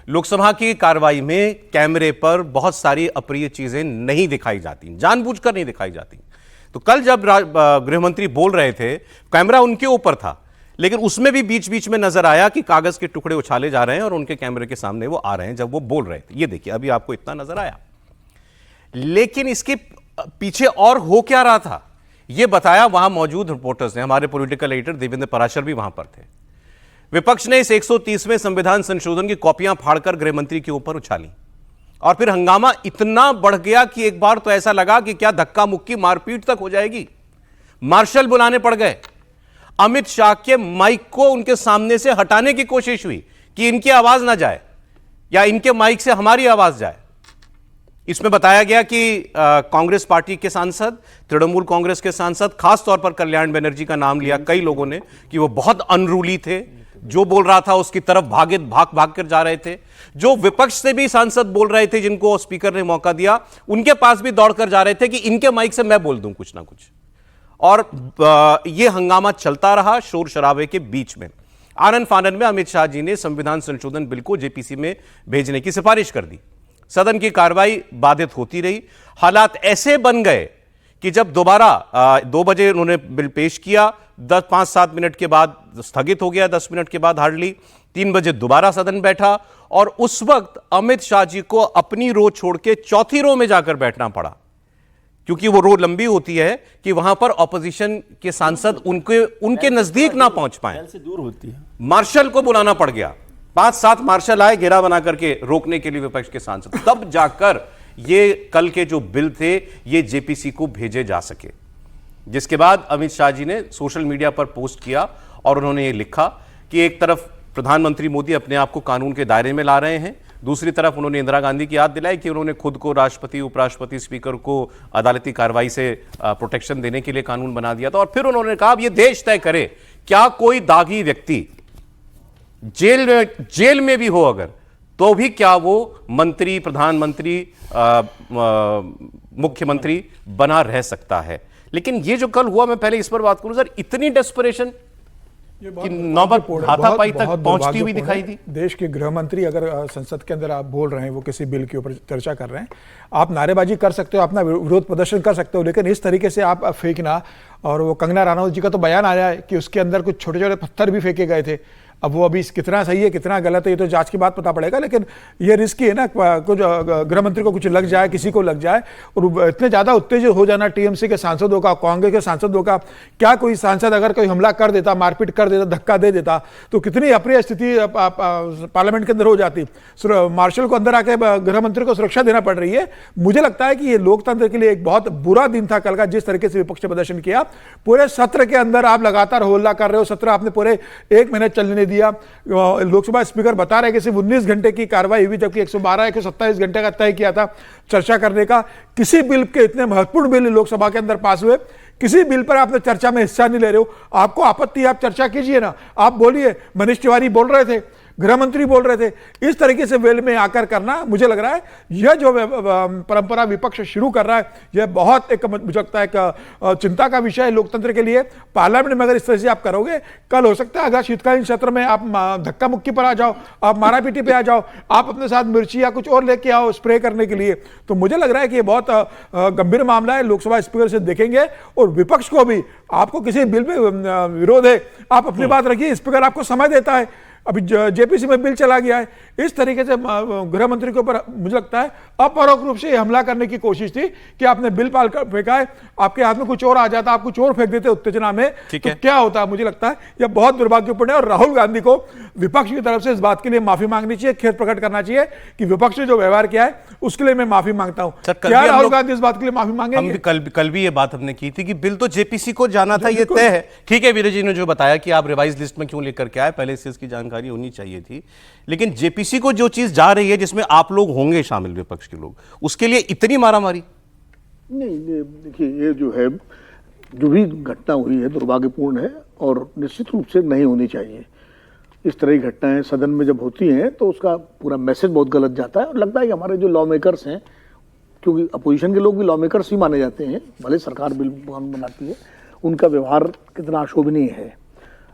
लोकसभा की कार्रवाई में कैमरे पर बहुत सारी अप्रिय चीजें नहीं दिखाई जाती, जानबूझकर नहीं दिखाई जाती। तो कल जब गृहमंत्री बोल रहे थे, कैमरा उनके ऊपर था, लेकिन उसमें भी बीच बीच में नजर आया कि कागज के टुकड़े उछाले जा रहे हैं और उनके कैमरे के सामने वो आ रहे हैं जब वो बोल रहे थे। ये देखिए, अभी आपको इतना नजर आया, लेकिन इसके पीछे और हो क्या रहा था ये बताया वहां मौजूद रिपोर्टर्स ने। हमारे पॉलिटिकल एडिटर देवेंद्र पराशर भी वहां पर थे। विपक्ष ने इस 130वें संविधान संशोधन की कॉपियां फाड़कर गृहमंत्री के ऊपर उछाली और फिर हंगामा इतना बढ़ गया कि एक बार तो ऐसा लगा कि क्या धक्का मुक्की मारपीट तक हो जाएगी। मार्शल बुलाने पड़ गए। अमित शाह के माइक को उनके सामने से हटाने की कोशिश हुई कि इनकी आवाज ना जाए या इनके माइक से हमारी आवाज जाए। इसमें बताया गया कि कांग्रेस पार्टी के सांसद, तृणमूल कांग्रेस के सांसद, खासतौर पर कल्याण बनर्जी का नाम लिया कई लोगों ने कि वो बहुत अनरूली थे, जो बोल रहा था उसकी तरफ भाग कर जा रहे थे। जो विपक्ष से भी सांसद बोल रहे थे, जिनको स्पीकर ने मौका दिया, उनके पास भी दौड़कर जा रहे थे कि इनके माइक से मैं बोल दूं कुछ ना कुछ। और यह हंगामा चलता रहा शोर शराबे के बीच में। आनन फानन में अमित शाह जी ने संविधान संशोधन बिल को जेपीसी में भेजने की सिफारिश कर दी। सदन की कार्रवाई बाधित होती रही। हालात ऐसे बन गए कि जब दोबारा 2 बजे उन्होंने बिल पेश किया, 5-7 मिनट के बाद स्थगित हो गया, 10 मिनट के बाद हार्डली 3 बजे दोबारा सदन बैठा और उस वक्त अमित शाह जी को अपनी रो छोड़ के चौथी रो में जाकर बैठना पड़ा, क्योंकि वो रो लंबी होती है कि वहां पर ऑपोजिशन के सांसद उनके नजदीक ना पहुंच पाए, से दूर होती है। मार्शल को बुलाना पड़ गया। 5-7 मार्शल आए घेरा बना करके रोकने के लिए विपक्ष के सांसद, तब जाकर ये कल के जो बिल थे ये जेपीसी को भेजे जा सके। जिसके बाद अमित शाह जी ने सोशल मीडिया पर पोस्ट किया और उन्होंने ये लिखा कि एक तरफ प्रधानमंत्री मोदी अपने आप को कानून के दायरे में ला रहे हैं, दूसरी तरफ उन्होंने इंदिरा गांधी की याद दिलाई कि उन्होंने खुद को राष्ट्रपति, उपराष्ट्रपति, स्पीकर को अदालती कार्रवाई से प्रोटेक्शन देने के लिए कानून बना दिया था। और फिर उन्होंने कहा अब ये देश तय करे, क्या कोई दागी व्यक्ति जेल में भी हो अगर, तो भी क्या वो मंत्री, प्रधानमंत्री, मुख्यमंत्री बना रह सकता है। लेकिन ये जो कल हुआ, मैं पहले इस पर बात करूं सर, इतनी डेस्परेशन कि नौबत हाथापाई तक पहुंचती हुई दिखाई दी। देश के गृह मंत्री अगर संसद के अंदर आप बोल रहे हैं, वो किसी बिल के ऊपर चर्चा कर रहे हैं, आप नारेबाजी कर सकते हो, अपना विरोध प्रदर्शन कर सकते हो, लेकिन इस तरीके से आप फेंकना। और वो कंगना रनौत जी का तो बयान आया है कि उसके अंदर कुछ छोटे छोटे पत्थर भी फेंके गए थे। अब वो अभी कितना सही है कितना गलत है ये तो जांच के बाद पता पड़ेगा, लेकिन ये रिस्की है ना, कुछ गृह मंत्री को कुछ लग जाए, किसी को लग जाए। और इतने ज़्यादा उत्तेजित हो जाना टीएमसी के सांसदों का, कांग्रेस के सांसदों का। क्या कोई सांसद अगर कोई हमला कर देता, मारपीट कर देता, धक्का दे देता, तो कितनी अप्रिय स्थिति पार्लियामेंट के अंदर हो जाती। मार्शल को अंदर आके गृह मंत्री को सुरक्षा देना पड़ रही है। मुझे लगता है कि ये लोकतंत्र के लिए एक बहुत बुरा दिन था कल का, जिस तरीके से विपक्ष ने प्रदर्शन किया। पूरे सत्र के अंदर आप लगातार होल्ला कर रहे हो, सत्र आपने पूरे 1 महीने चलने दिया। लोकसभा स्पीकर बता रहे कि सिर्फ 19 घंटे की कार्रवाई हुई, जबकि 127 घंटे का तय किया था चर्चा करने का। किसी बिल के इतने महत्वपूर्ण बिल लोकसभा के अंदर पास हुए, किसी बिल पर आपने चर्चा में हिस्सा नहीं ले रहे हो। आपको आपत्ति है, आप चर्चा कीजिए ना, आप बोलिए। मनीष तिवारी बोल रहे थे, गृह मंत्री बोल रहे थे, इस तरीके से वेल में आकर करना, मुझे लग रहा है यह जो परंपरा विपक्ष शुरू कर रहा है, यह बहुत एक मुझे लगता है एक चिंता का विषय है लोकतंत्र के लिए। पार्लियामेंट में अगर इस तरह से आप करोगे, कल हो सकता है अगर शीतकालीन सत्र में आप धक्का मुक्की पर आ जाओ, आप मारापीटी पे आ जाओ, आप अपने साथ मिर्ची या कुछ और लेके आओ स्प्रे करने के लिए। तो मुझे लग रहा है कि ये बहुत गंभीर मामला है। लोकसभा स्पीकर से देखेंगे और विपक्ष को भी, आपको किसी बिल पे विरोध है, आप अपनी बात रखिए, स्पीकर आपको समय देता है। अभी जेपीसी में बिल चला गया है। इस तरीके से गृह मंत्री के ऊपर मुझे लगता है अपरोक्ष रूप से हमला करने की कोशिश थी कि आपने बिल पाल कर फेंका है, आपके हाथ में कुछ और आ जाता, आप कुछ और फेंक देते उत्तेजना में, तो क्या होता। मुझे लगता है यह बहुत दुर्भाग्यपूर्ण है और राहुल गांधी को विपक्ष की तरफ से इस बात के लिए माफी मांगनी चाहिए, खेद प्रकट करना चाहिए कि विपक्ष ने जो व्यवहार किया है उसके लिए मैं माफी मांगता हूं। क्या राहुल गांधी इस बात के लिए माफी मांगेंगे? कल भी ये बात हमने की थी कि बिल तो जेपीसी को जाना था, ये तय है। ठीक है, वीर जी ने जो बताया कि आप रिवाइज लिस्ट में क्यों लेकर के आए, पहले से इसकी जानकारी होनी चाहिए थी। लेकिन जेपीसी को जो चीज जा रही है, जिसमें आप लोग होंगे शामिल, विपक्ष के लोग, उसके लिए इतनी मारामारी नहीं। देखिए, ये जो है, जो भी घटना हुई है दुर्भाग्यपूर्ण है और निश्चित रूप से नहीं होनी चाहिए। इस तरह की घटनाएं सदन में जब होती हैं तो उसका पूरा मैसेज बहुत गलत जाता है। और लगता है कि हमारे जो लॉ मेकर्स हैं, क्योंकि अपोजिशन के लोग भी लॉ मेकर्स ही माने जाते हैं, भले सरकार बिल कानून बनाती है, उनका व्यवहार कितना अशोभनीय है।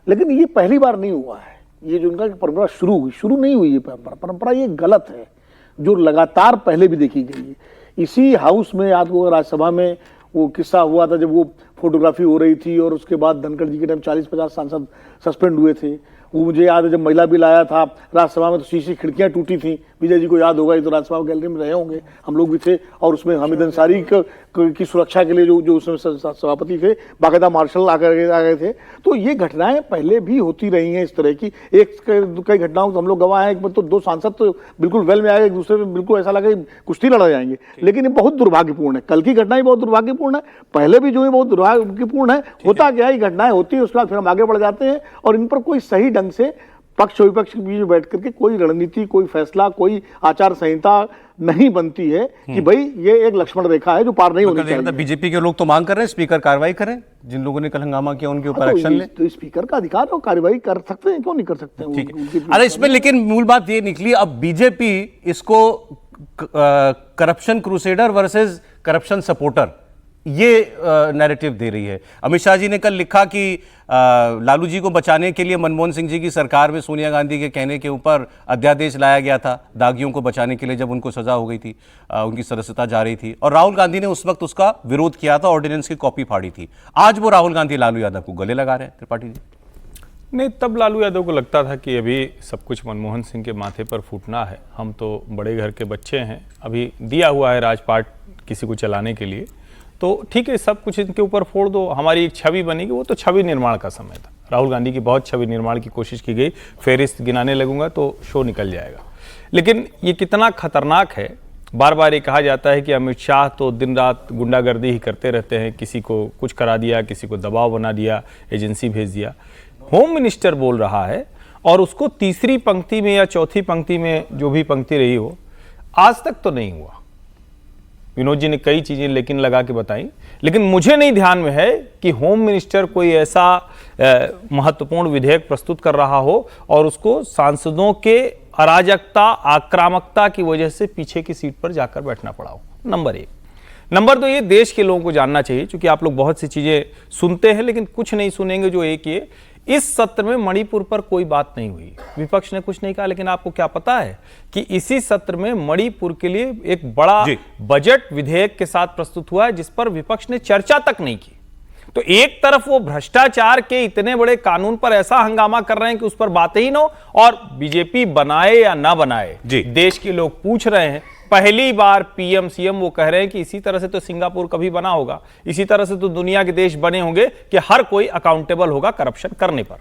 लेकिन ये पहली बार नहीं हुआ है। ये जो उनका परंपरा शुरू नहीं हुई है, परंपरा ये गलत है जो लगातार पहले भी देखी गई है। इसी हाउस में आपको राज्यसभा में वो किस्सा हुआ था जब वो फोटोग्राफी हो रही थी और उसके बाद धनखड़ जी के टाइम 40-50 सांसद सस्पेंड हुए थे। वो मुझे याद है जब महिला बिल आया था राज्यसभा में तो शीशी खिड़कियां टूटी थी। विजय जी को याद होगा, ये तो राज्यसभा गैलरी में रहे होंगे, हम लोग भी थे। और उसमें हामिद अंसारी की सुरक्षा के लिए जो उसमें सभापति थे, बाकायदा मार्शल आ गए थे। तो ये घटनाएं पहले भी होती रही हैं इस तरह की। कई घटनाओं को हम लोग गवाह हैं। तो 2 सांसद तो बिल्कुल वेल में आए, एक दूसरे में बिल्कुल ऐसा लगा कुश्ती लड़ा जाएंगे। लेकिन ये बहुत दुर्भाग्यपूर्ण है। कल की घटना ही बहुत दुर्भाग्यपूर्ण है, पहले भी जो है बहुत दुर्भाग्यपूर्ण है। होता क्या है, घटनाएं होती है, उसके बाद फिर हम आगे बढ़ जाते हैं और इन पर कोई सही ढंग से पक्ष और विपक्ष के बीच में बैठ करके कोई रणनीति, कोई फैसला, कोई आचार संहिता नहीं बनती है कि भाई ये एक लक्ष्मण रेखा है जो पार नहीं होनी चाहिए। बीजेपी के लोग तो मांग कर रहे हैं स्पीकर कार्रवाई करें, जिन लोगों ने कल हंगामा किया उनके ऊपर एक्शन ले। तो स्पीकर का अधिकार है, कार्रवाई कर सकते हैं, क्यों नहीं कर सकते हैं। अरे इसमें लेकिन मूल बात ये निकली, अब बीजेपी इसको corruption crusader versus corruption supporter ये नैरेटिव दे रही है। अमित शाह जी ने कल लिखा कि लालू जी को बचाने के लिए मनमोहन सिंह जी की सरकार में सोनिया गांधी के कहने के ऊपर अध्यादेश लाया गया था दागियों को बचाने के लिए, जब उनको सजा हो गई थी, उनकी सदस्यता जा रही थी, और राहुल गांधी ने उस वक्त उसका विरोध किया था, ऑर्डिनेंस की कॉपी फाड़ी थी। आज वो राहुल गांधी लालू यादव को गले लगा रहे हैं। त्रिपाठी जी नहीं, तब लालू यादव को लगता था कि अभी सब कुछ मनमोहन सिंह के माथे पर फूटना है, हम तो बड़े घर के बच्चे हैं, अभी दिया हुआ है राजपाट किसी को चलाने के लिए, तो ठीक है सब कुछ इनके ऊपर फोड़ दो, हमारी एक छवि बनेगी। वो तो छवि निर्माण का समय था, राहुल गांधी की बहुत छवि निर्माण की कोशिश की गई। फेरिस्त गिनाने लगूंगा तो शो निकल जाएगा। लेकिन ये कितना खतरनाक है, बार बार ये कहा जाता है कि अमित शाह तो दिन रात गुंडागर्दी ही करते रहते हैं, किसी को कुछ करा दिया, किसी को दबाव बना दिया, एजेंसी भेज दिया। होम मिनिस्टर बोल रहा है और उसको तीसरी पंक्ति में या चौथी पंक्ति में जो भी पंक्ति रही हो, आज तक तो नहीं हुआ। विनोद जी ने कई चीजें लेकिन लगा के बताई, लेकिन मुझे नहीं ध्यान में है कि होम मिनिस्टर कोई ऐसा महत्वपूर्ण विधेयक प्रस्तुत कर रहा हो और उसको सांसदों के अराजकता, आक्रामकता की वजह से पीछे की सीट पर जाकर बैठना पड़ा हो। नंबर 1। नंबर 2, ये देश के लोगों को जानना चाहिए, क्योंकि आप लोग बहुत सी चीजें सुनते हैं लेकिन कुछ नहीं सुनेंगे। जो एक ये इस सत्र में मणिपुर पर कोई बात नहीं हुई, विपक्ष ने कुछ नहीं कहा, लेकिन आपको क्या पता है कि इसी सत्र में मणिपुर के लिए एक बड़ा बजट विधेयक के साथ प्रस्तुत हुआ है जिस पर विपक्ष ने चर्चा तक नहीं की। तो एक तरफ वो भ्रष्टाचार के इतने बड़े कानून पर ऐसा हंगामा कर रहे हैं कि उस पर बातें ही ना हो, और बीजेपी बनाए या ना बनाए देश के लोग पूछ रहे हैं। पहली बार पीएम सीएम वो कह रहे हैं कि इसी तरह से तो सिंगापुर कभी बना होगा, इसी तरह से तो दुनिया के देश बने होंगे कि हर कोई अकाउंटेबल होगा करप्शन करने पर।